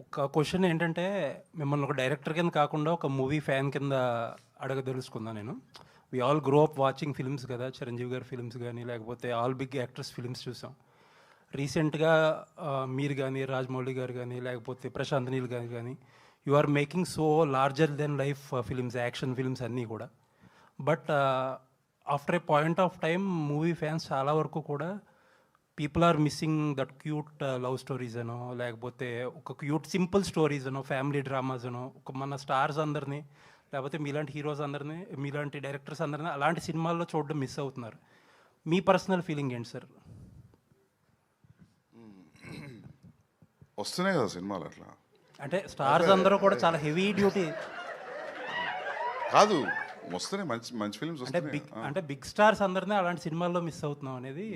ఒక క్వశ్చన్ ఏంటంటే, మిమ్మల్ని ఒక డైరెక్టర్ కింద కాకుండా ఒక మూవీ ఫ్యాన్ కింద అడగదలుచుకున్నా నేను. We all grow up watching films కదా! చిరంజీవి గారి ఫిల్మ్స్ గానీ, లేకపోతే ఆల్ బిగ్ యాక్టర్స్ ఫిల్మ్స్ చూసాం. రీసెంట్‌గా మీరు గానీ, రాజమౌళి గారు గానీ, లేకపోతే ప్రశాంత్ నీల్ గారు గానీ, you are making so larger than life films, action films అన్నీ కూడా. But after a point of time movie fans చాలా వరకు కూడా people are missing that cute love stories అనో, లేకపోతే ఒక క్యూట్ సింపుల్ స్టోరీస్ అనో, ఫ్యామిలీ డ్రామాస్ అనో, ఒక మన స్టార్స్ అందరినీ, లేకపోతే మీలాంటి హీరోస్ అందరినీ, మీలాంటి డైరెక్టర్స్ అందరినీ అలాంటి సినిమాల్లో చూడడం మిస్ అవుతున్నారు. మీ పర్సనల్ ఫీలింగ్ ఏంటి సార్? వస్తున్నాయి కదా సినిమాలు అట్లా. అంటే స్టార్స్ అందరూ కూడా చాలా హెవీ డ్యూటీ, కాదు వస్తున్నాయి, మంచి మంచి ఫిల్మ్స్ అంటే వస్తున్నాయి. బిగ్ స్టార్స్ అందరినీ అలాంటి సినిమాల్లో మిస్ అవుతున్నాం అనేది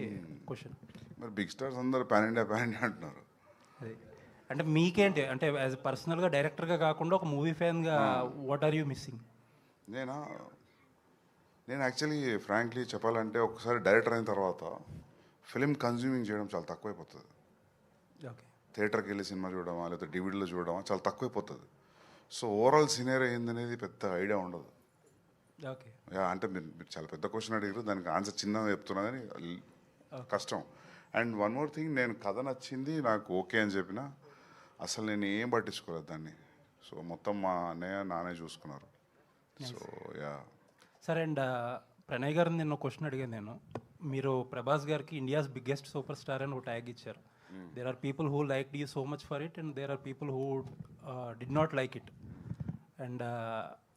క్వశ్చన్. మరి బిగ్ స్టార్స్ అందరు పాన్ ఇండియా అంటున్నారు. అది అంటే మీకేంటి, అంటే యాజ్ పర్సనల్గా డైరెక్టర్గా కాకుండా ఒక మూవీ ఫ్యాన్గా వాట్ ఆర్ యూ మిస్సింగ్? నేను యాక్చువల్లీ ఫ్రాంక్లీ చెప్పాలంటే ఒకసారి డైరెక్టర్ అయిన తర్వాత ఫిలిం కన్జ్యూమింగ్ చేయడం చాలా తక్కువైపోతుంది. ఓకే. థియేటర్కి వెళ్ళి సినిమా చూడడమా లేకపోతే డివిడీలో చూడడమా చాలా తక్కువైపోతుంది. సో ఓవరాల్ సినేరియో ఏందనేది పెద్ద ఐడియా ఉండదు. ఓకే. అంటే మీరు చాలా పెద్ద క్వశ్చన్ అడిగారు, దానికి ఆన్సర్ చిన్నగా చెప్తున్నా కానీ కష్టం. అండ్ వన్ మోర్ థింగ్, నేను కథ నచ్చింది నాకు ఓకే అని చెప్పిన అసలు నేను ఏం పట్టించుకోలేదు దాన్ని. సో మొత్తం మా అన్నయ్య నానే చూసుకున్నారు. సో సరే. అండ్ ప్రణయ్ గారిని నిన్న క్వశ్చన్ అడిగాను నేను. మీరు ప్రభాస్ గారికి ఇండియాస్ బిగ్గెస్ట్ సూపర్ స్టార్ అని ఒక ట్యాగ్ ఇచ్చారు. There are people who like you so much for it, and there are people who did not like it. And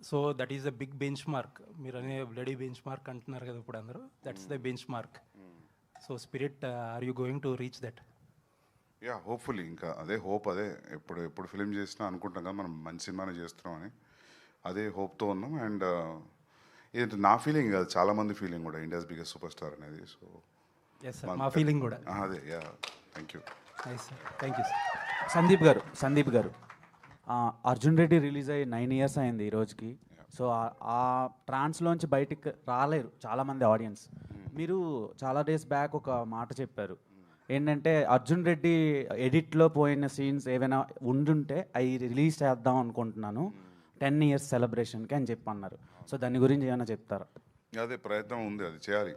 so that is the big benchmark. మీరు అనే bloody benchmark అంటున్నారు కదా ఇప్పుడు అందరూ. That's the benchmark. So Spirit, are you going to reach that? Hopefully ఇంకా అదే hope. అదే ఎప్పుడు ఫిలిం చేసినా అనుకుంటాం కదా మనం మంచి సినిమానే చేస్తున్నాం అని. అదే హోప్తో ఉన్నాం. అండ్ ఇది నా ఫీలింగ్ కాదు, చాలామంది ఫీలింగ్ కూడా, ఇండియాస్ బిగ్గెస్ట్ సూపర్ స్టార్ అనేది. సో ఎస్ సార్, మా ఫీలింగ్ కూడా అదే. Thank you. Nice sir, thank you sir. Sandeep గారు అర్జున్ రెడ్డి రిలీజ్ అయ్యి 9 years అయింది ఈ రోజుకి. సో ఆ ట్రాన్స్లోంచి బయటికి రాలేరు చాలామంది ఆడియన్స్. మీరు చాలా డేస్ బ్యాక్ ఒక మాట చెప్పారు ఏంటంటే, అర్జున్ రెడ్డి ఎడిట్లో పోయిన సీన్స్ ఏవైనా ఉండుంటే అవి రిలీజ్ చేద్దాం అనుకుంటున్నాను 10 years సెలబ్రేషన్కి అని చెప్పి అన్నారు. సో దాని గురించి ఏమైనా చెప్తారా? అదే ప్రయత్నం ఉంది, అది చేయాలి.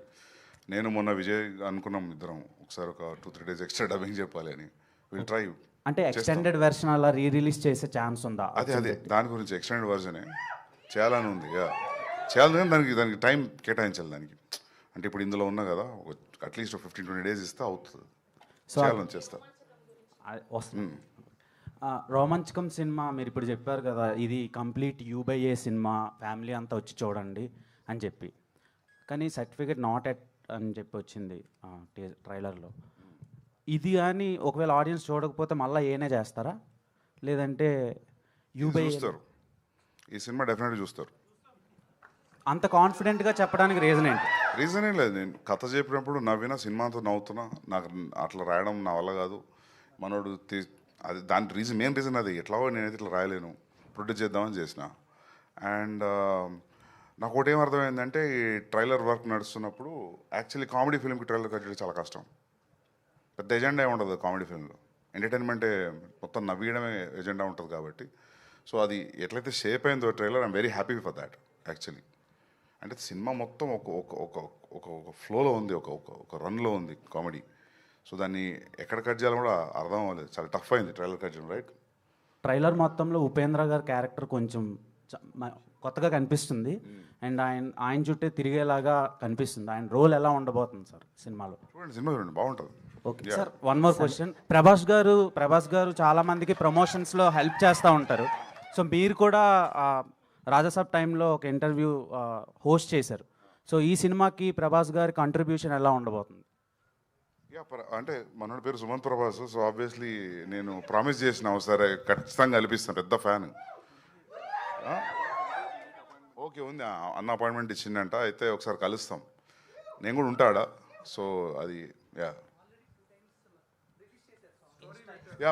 నేను మొన్న విజయ్ అనుకున్నాం ఇద్దరం ఒకసారి ఒక 2-3 days ఎక్స్ట్రా డబ్బింగ్ చెప్పాలి అని. Will try. అంటే ఎక్స్టెండెడ్ వెర్షన్ అలా రిలీజ్ చేసే ఛాన్స్ ఉందా? అదే దాని గురించి ఎక్స్టెండెడ్ వర్జనే చేయాలని ఉంది. చేయాలని దానికి టైం కేటాయించాలి దానికి. అంటే ఇప్పుడు ఇందులో ఉన్నా కదా, అట్లీస్ట్ 15-20 days ఇస్తే అవుతుంది. చేయాలని చేస్తా. వస్తుంది. రోమాంచకం సినిమా మీరు ఇప్పుడు చెప్పారు కదా, ఇది కంప్లీట్ యూ/ఏ సినిమా, ఫ్యామిలీ అంతా వచ్చి చూడండి అని చెప్పి. కానీ సర్టిఫికేట్ నాట్ ఎట్ అని చెప్పి వచ్చింది ట్రైలర్లో. ఇది కానీ ఒకవేళ ఆడియన్స్ చూడకపోతే మళ్ళీ ఏనే చేస్తారా, లేదంటే చూస్తారు? ఈ సినిమా డెఫినెట్గా చూస్తారు. అంత కాన్ఫిడెంట్గా చెప్పడానికి రీజన్ ఏంటి? రీజన్ ఏం లేదు. నేను కథ చెప్పినప్పుడు నవ్వినా, సినిమాతో నవ్వుతున్నా. నాకు అట్లా రాయడం నా వల్ల కాదు. మనోడు అది దాని మెయిన్ రీజన్ అది. ఎట్లాగో నేనైతే ఇట్లా రాయలేను, ప్రొడ్యూస్ చేద్దామని చేసిన. అండ్ నాకు ఒకటి ఏం అర్థమైందంటే, ఈ ట్రైలర్ వర్క్ నడుస్తున్నప్పుడు యాక్చువల్లీ కామెడీ ఫిల్మ్కి ట్రైలర్ కట్ చేయడం చాలా కష్టం. పెద్ద ఎజెండా ఏమి ఉండదు కామెడీ ఫిల్మ్లో. ఎంటర్టైన్మెంటే మొత్తం, నవ్వియడమే ఎజెండా ఉంటుంది కాబట్టి. సో అది ఎట్లయితే షేప్ అయిందో trailer, I'm very happy for that actually. అంటే సినిమా మొత్తం ఒక ఫ్లోలో ఉంది, ఒక రన్లో ఉంది కామెడీ. సో దాన్ని ఎక్కడ కట్ చేయాలో కూడా అర్థం అవ్వలేదు. చాలా టఫ్ అయింది ట్రైలర్ కట్ చేయడం. రైట్. ట్రైలర్ మొత్తంలో ఉపేంద్ర గారి క్యారెక్టర్ కొంచెం కొత్తగా కనిపిస్తుంది. అండ్ ఆయన చుట్టే తిరిగేలాగా కనిపిస్తుంది. ఆయన రోల్ ఎలా ఉండబోతుంది సార్ సినిమాలో? సినిమా చూడండి, బాగుంటుంది. Okay sir, one more question. Prabhas గారు చాలా మందికి ప్రమోషన్స్లో హెల్ప్ చేస్తూ ఉంటారు. సో మీరు కూడా రాజాసాబ్ టైంలో ఒక ఇంటర్వ్యూ హోస్ట్ చేశారు. సో ఈ సినిమాకి ప్రభాస్ గారి కంట్రిబ్యూషన్ ఎలా ఉండబోతుంది? అంటే మనోడి పేరు సుమంత్ ప్రభాస్. సో ఆబ్వియస్లీ నేను ప్రామిస్ చేసిన ఒకసారి ఖచ్చితంగా కల్పిస్తాను. పెద్ద ఫ్యాన్. ఓకే ఉంది, అన్న అపాయింట్మెంట్ ఇచ్చిందంట. అయితే ఒకసారి కలుస్తాం, నేను కూడా ఉంటాడా. సో అది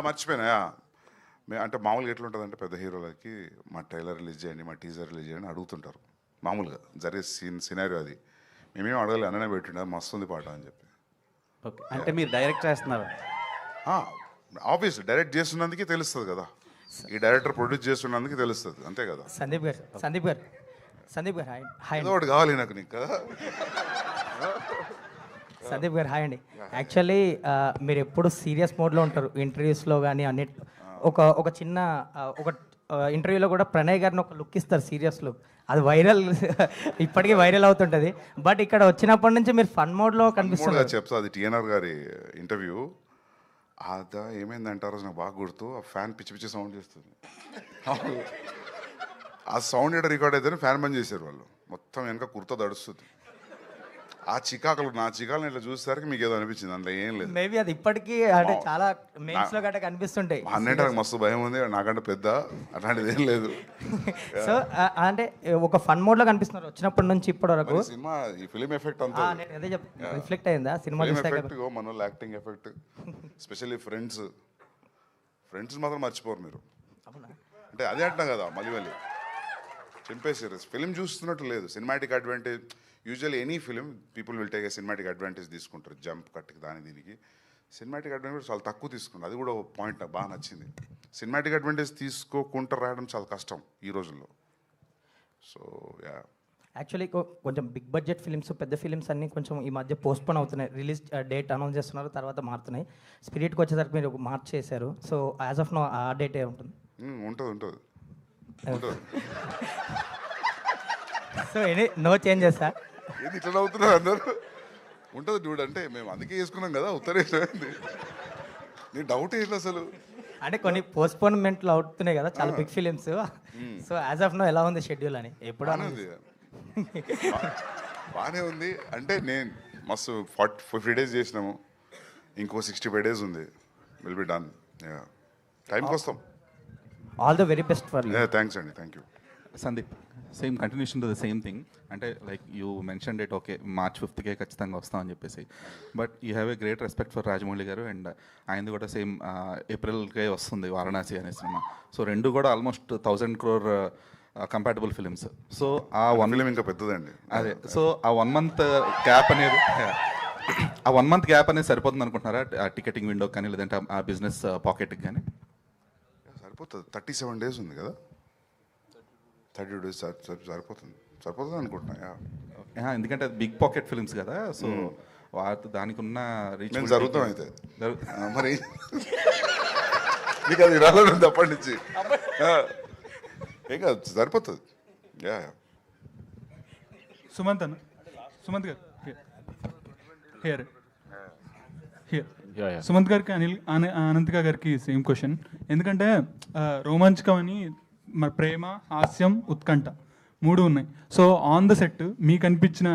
మర్చిపోయినా. అంటే మామూలుగా ఎట్లుంటుందంటే, పెద్ద హీరోలకి మా ట్రైలర్ రిలీజ్ చేయండి, మా టీజర్ రిలీజ్ చేయండి అడుగుతుంటారు. మామూలుగా జరిగే సినారియో అది. మేమేం అడగాలి, అన్ననే పెట్టిండ మస్తుంది పాట అని చెప్పి. ఓకే, అంటే మీరు డైరెక్ట్ చేస్తున్నారు? ఆబ్వియస్లీ డైరెక్ట్ చేస్తున్నందుకే తెలుస్తుంది కదా. ఈ డైరెక్టర్ ప్రొడ్యూస్ చేస్తున్నందుకు తెలుస్తుంది, అంతే కదా. సందీప్ గారు హాయ్ ఏదో ఒకటి కావాలి నాకు నీకు కదా. సందీప్ గారు హాయ్ అండి. యాక్చువల్లీ మీరు ఎప్పుడు సీరియస్ మోడ్లో ఉంటారు ఇంటర్వ్యూస్లో కానీ అన్నిటి. ఒక చిన్న ఒక ఇంటర్వ్యూలో కూడా ప్రణయ్ గారిని ఒక లుక్ ఇస్తారు, సీరియస్ లుక్, అది వైరల్ ఇప్పటికీ వైరల్ అవుతుంటుంది. బట్ ఇక్కడ వచ్చినప్పటి నుంచి మీరు ఫన్ మోడ్లో కనిపిస్తున్నారు. చెప్తా, అది టిఎన్ఆర్ గారి ఇంటర్వ్యూ. అదా ఏమైందంటారు నాకు బాగా గుర్తు, ఆ ఫ్యాన్ పిచ్చి పిచ్చి సౌండ్ చేస్తుంది. ఆ సౌండ్ ఎక్కడ రికార్డ్ అయితేనే ఫ్యాన్ బంద్ చేశారు వాళ్ళు, మొత్తం వెనక కుర్తా దడుస్తుంది. ఆ చికాకులు నా చికాకులు ఇట్లా చూసేసరికి మీకు ఏదో అనిపించింది, అందులో ఏం లేదు. మేబీ అది ఇప్పటికీ అంటే చాలా మెయిన్స్ లో గట్ట కనిపిస్తుంటాయి. అన్నింటి మస్తు భయం ఉంది, నాకంటే పెద్ద అట్లాంటిది ఏం లేదు. సో అంటే ఒక ఫన్ మోడ్ లో కనిపిస్తున్నారు వచ్చినప్పటి నుంచి ఇప్పటి వరకు. సినిమా ఈ ఫిలిం ఎఫెక్ట్ అంతా నేను అదే రిఫ్లెక్ట్ అయిందా సినిమా చూస్తే కదా. మన వాళ్ళు యాక్టింగ్ ఎఫెక్ట్, స్పెషల్లీ ఫ్రెండ్స్ మాత్రం మర్చిపోరు మీరు. అంటే అదే అంటున్నా కదా, మళ్ళీ చింపేసారు. ఫిలిం చూస్తున్నట్టు లేదు, cinematic advantage. Usually any film people will take a cinematic advantage తీసుకుంటారు, జంప్ కట్కి దీనికి. సినిమాటిక్ అడ్వాంటేజ్ చాలా తక్కువ తీసుకుంటారు, అది కూడా ఒక పాయింట్ నాకు బాగా నచ్చింది. సినిమాటిక్ అడ్వాంటేజ్ తీసుకోకుండా రాయడం చాలా కష్టం ఈ రోజుల్లో. సో యా, యాక్చువల్లీ కొంచెం బిగ్ బడ్జెట్ ఫిలిమ్స్, పెద్ద ఫిలిమ్స్ అన్నీ కొంచెం ఈ మధ్య పోస్ట్పోన్ అవుతున్నాయి. రిలీజ్ డేట్ అనౌన్స్ చేస్తున్నారు, తర్వాత మారుతున్నాయి. స్పిరిట్కి వచ్చేసరికి మీరు మార్చ్ చేశారు. సో యాజ్ ఆఫ్ నో ఆ డేట్ ఏ ఉంటుంది. ఉంటుంది. So no changes sir. ఏది ఇట్లా నవ్వుతున్నారు అందరూ? ఉంటుంది డూడ్, అంటే మేము అందుకే వేసుకున్నాం కదా ఉత్తరేసింది. నీ డౌట్ ఏంటి అసలు? అంటే కొన్ని పోస్ట్పోన్మెంట్లు అవుతున్నాయి కదా చాలా big films. So as of now ఎలా ఉంది షెడ్యూల్ అని ఎప్పుడు బాగానే ఉంది. అంటే నేను మస్తు 50 days చేసినాము, ఇంకో 65 days ఉంది, విల్ బి డన్. టైంకి వస్తాం. All the very best for you. Thanks అండి, thank you. Sandeep, same continuation to the same thing. అంటే like you mention date, okay March 5th ఖచ్చితంగా వస్తామని చెప్పేసి, but you have a great respect for Rajamouli garu, and ఆయనది కూడా same ఏప్రిల్కే వస్తుంది వారణాసి అనే cinema. So రెండు కూడా almost 1000 crore compatible films. So ఆ ఫిలిం ఇంకా పెద్దదండి. అదే, సో ఆ 1 month గ్యాప్ అనేది ఆ 1 month గ్యాప్ అనేది సరిపోతుంది అనుకుంటున్నారా? ఆ టికెటింగ్ విండో కానీ లేదంటే ఆ బిజినెస్ పాకెట్కి కానీ సరిపోతుంది. 37 days ఉంది కదా, 30 days సరిపోతుంది అనుకుంటున్నా. ఎందుకంటే అది బిగ్ పాకెట్ ఫిల్మ్స్ కదా, సో దానికి ఉన్న రీచ్ జరుగుతాం అయితే. మరి నీకు అది రాలేదు అప్పటి నుంచి, ఏం కాదు, సరిపోతుంది. సుమంత్ గారు హియర్ సుమంత్ గారికి అనంతిక గారికి సేమ్ క్వశ్చన్. ఎందుకంటే రోమాంచకం అని ప్రేమ, హాస్యం, ఉత్కంఠ 3 ఉన్నాయి. సో ఆన్ ద సెట్ మీకు అనిపించిన